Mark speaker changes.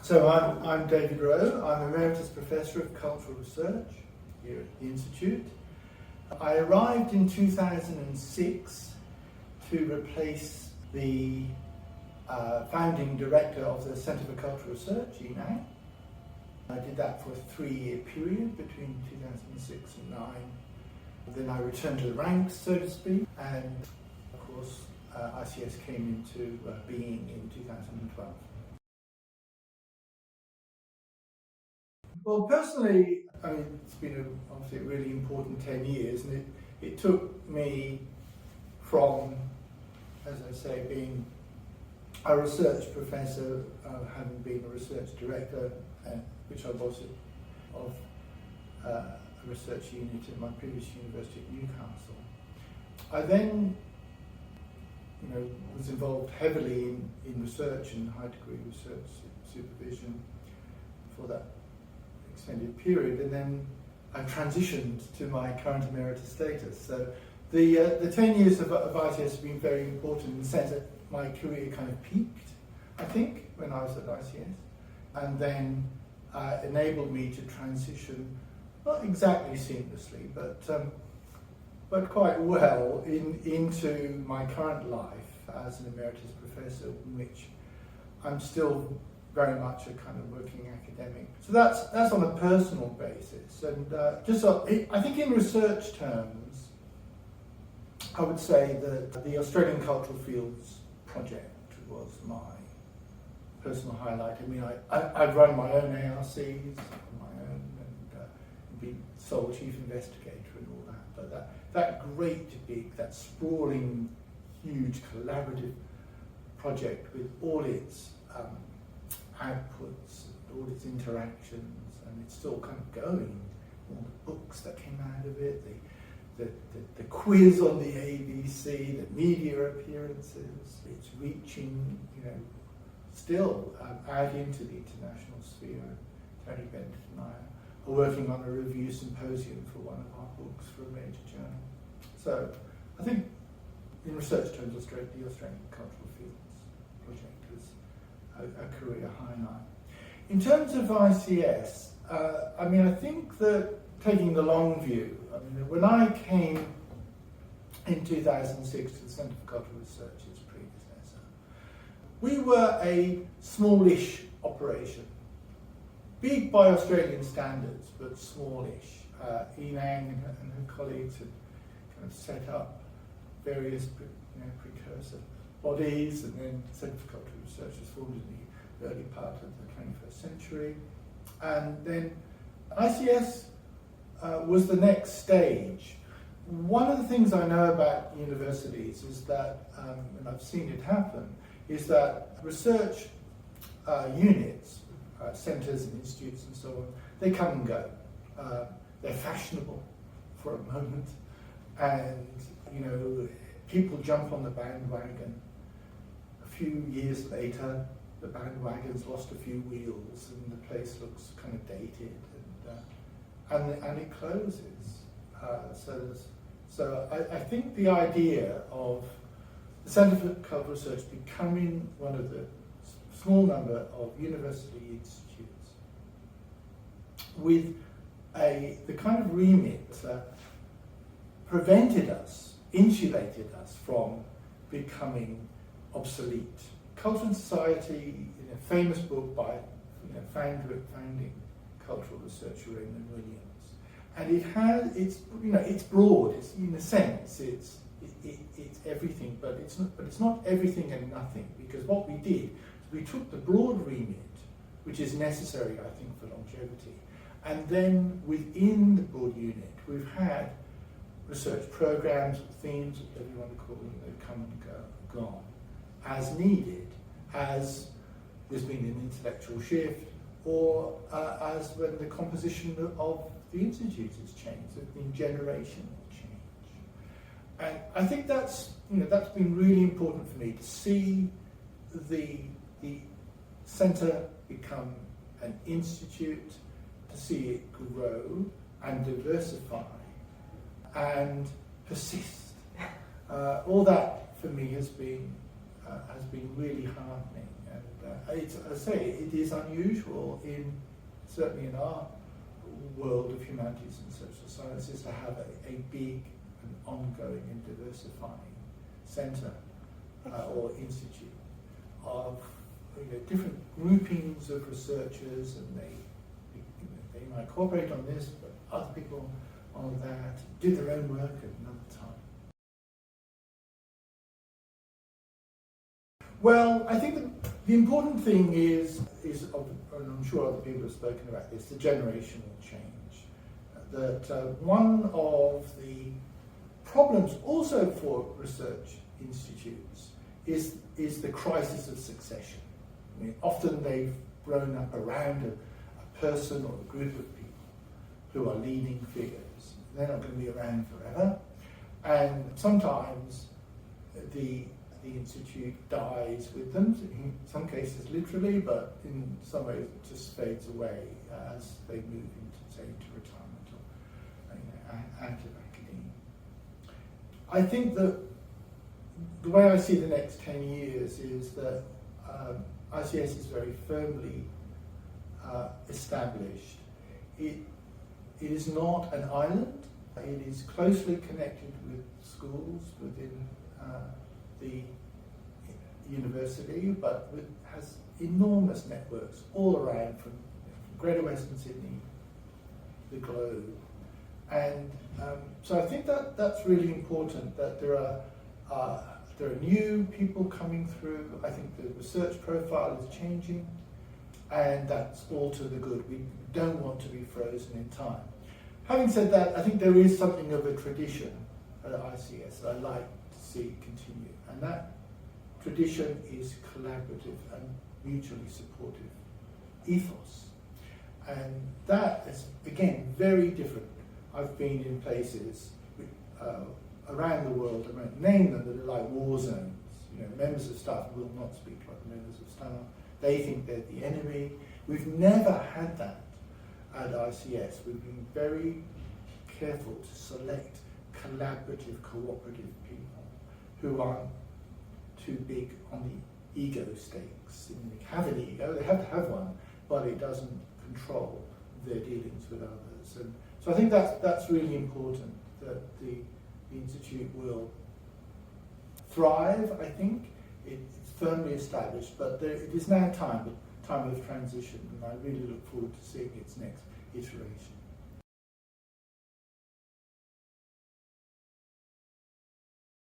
Speaker 1: So I'm David Rowe. I'm Emeritus Professor of Cultural Research here at the Institute. I arrived in 2006 to replace the founding director of the Centre for Cultural Research, ENAC. I did that for a 3-year period between 2006 and 2009. Then I returned to the ranks, so to speak, and of course ICS came into being in 2012. Well, personally, I mean, it's been obviously a really important 10 years, and it took me from, as I say, being a research professor, having been a research director, which I was of a research unit in my previous university at Newcastle. I then, was involved heavily in research and high degree research supervision for that extended period, and then I transitioned to my current emeritus status. So the 10 years of ICS has been very important in the sense that my career kind of peaked, I think, when I was at ICS, and then enabled me to transition, not exactly seamlessly, but quite well into my current life as an emeritus professor, in which I'm still very much a kind of working academic. So that's on a personal basis, and I think in research terms, I would say that the Australian Cultural Fields project was my personal highlight. I mean, I've run my own ARCs on my own and been sole chief investigator and all that, but that great big, that sprawling, huge collaborative project with all its outputs, all its interactions, and it's still kind of going. All the books that came out of it, the quiz on the ABC, the media appearances, it's reaching, still out into the international sphere. Tony Bennett and I are working on a review symposium for one of our books for a major journal. So I think in research terms, the Australian Cultural Fields project is a career highlight. In terms of ICS, I think that taking the long view, when I came in 2006 to the Centre for Cultural Research, its predecessor, we were a smallish operation. Big by Australian standards, but smallish. Enang and her colleagues had kind of set up various precursor bodies, and then the Centre for Cultural Research was formed in the early part of the 21st century. And then ICS was the next stage. One of the things I know about universities is that, and I've seen it happen, is that research units, centres and institutes and so on, they come and go. They're fashionable for a moment, and people jump on the bandwagon. A few years later, the bandwagon's lost a few wheels and the place looks kind of dated, and it closes. So I think the idea of the Centre for Cultural Research becoming one of the small number of university institutes with the kind of remit that prevented us, insulated us from becoming obsolete. Culture and Society, in a famous book by founding cultural researcher Raymond Williams, and it's broad. It's in a sense it's everything, but it's not everything and nothing, because what we did is we took the broad remit, which is necessary, I think, for longevity, and then within the broad unit we've had research programs, themes, whatever you want to call them, that come and gone as needed, as there's been an intellectual shift, or as when the composition of the institute has changed. There's been generational change, and I think that's been really important for me to see the centre become an institute, to see it grow and diversify and persist. All that for me has been really heartening, And it's, I say, it is unusual certainly in our world of humanities and social sciences to have a big and ongoing and diversifying centre or institute of different groupings of researchers, and they might cooperate on this, but other people on that, do their own work at another time. Well, I think the important thing is, and I'm sure other people have spoken about this, the generational change. That one of the problems also for research institutes is the crisis of succession. I mean, often they've grown up around a person or a group of people who are leading figures. They're not going to be around forever, and sometimes the institute dies with them, in some cases literally, but in some ways it just fades away as they move into, say, into retirement or out of academia. I think that the way I see the next 10 years is that ICS is very firmly established. It is not an island. It is closely connected with schools within the university, but has enormous networks all around from Greater Western Sydney, the globe. And so I think that that's really important, that there are new people coming through. I think the research profile is changing, and that's all to the good. We don't want to be frozen in time. Having said that, I think there is something of a tradition at ICS that I'd like to see continue, and that tradition is collaborative and mutually supportive ethos. And that is, again, very different. I've been in places around the world, I won't name them, that are like war zones. Members of staff will not speak like members of staff. They think they're the enemy. We've never had that at ICS. We've been very careful to select collaborative, cooperative people who aren't too big on the ego stakes. They have an ego, they have to have one, but it doesn't control their dealings with others. And so I think that's really important, that the Institute will thrive. I think it's firmly established, but it is now time of transition, and I really look forward to seeing its next iteration.